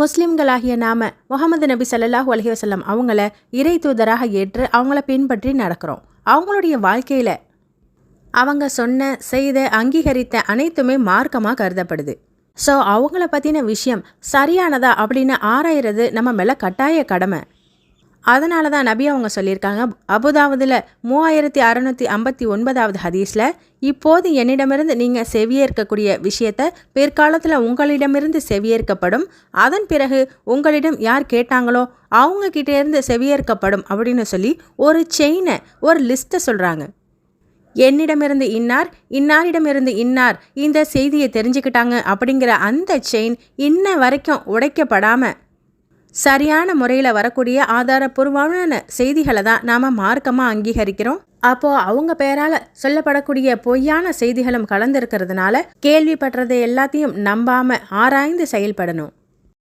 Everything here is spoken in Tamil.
முஸ்லிம்களாகிய நாம முகமது நபி ஸல்லல்லாஹு அலைஹி வஸல்லம் அவங்கள இறை தூதராக ஏற்று அவங்கள பின்பற்றி நடக்கிறோம். அவங்களுடைய வாழ்க்கையில அவங்க சொன்ன செய்த அங்கீகரித்த அனைத்துமே மார்க்கமாக கருதப்படுது. ஸோ அவங்கள பற்றின விஷயம் சரியானதா அப்படின்னு ஆராயிறது நம்ம மேலே கட்டாய கடமை. அதனால தான் நபி அவங்க சொல்லியிருக்காங்க, அபுதாவுதில் 3659வது ஹதீஸில், இப்போது என்னிடமிருந்து நீங்கள் செவியேற்கக்கூடிய விஷயத்தை பிற்காலத்தில் உங்களிடமிருந்து செவியேற்கப்படும், அதன் பிறகு உங்களிடம் யார் கேட்டாங்களோ அவங்க கிட்டேருந்து செவியேற்கப்படும் அப்படின்னு சொல்லி ஒரு செயினை, ஒரு லிஸ்ட்டை சொல்கிறாங்க. என்னிடமிருந்து இன்னார், இன்னாரிடமிருந்து இன்னார் இந்த செய்தியை தெரிஞ்சுக்கிட்டாங்க அப்படிங்கிற அந்த செயின் இன்ன வரைக்கும் உடைக்கப்படாமல் சரியான முறையில் வரக்கூடிய ஆதாரபூர்வமான செய்திகளை தான் நாம் மார்க்கமாக அங்கீகரிக்கிறோம். அப்போது அவங்க பேரால் சொல்லப்படக்கூடிய பொய்யான செய்திகளும் கலந்துருக்கிறதுனால கேள்விப்பட்டதை எல்லாத்தையும் நம்பாமல் ஆராய்ந்து செயல்படணும்.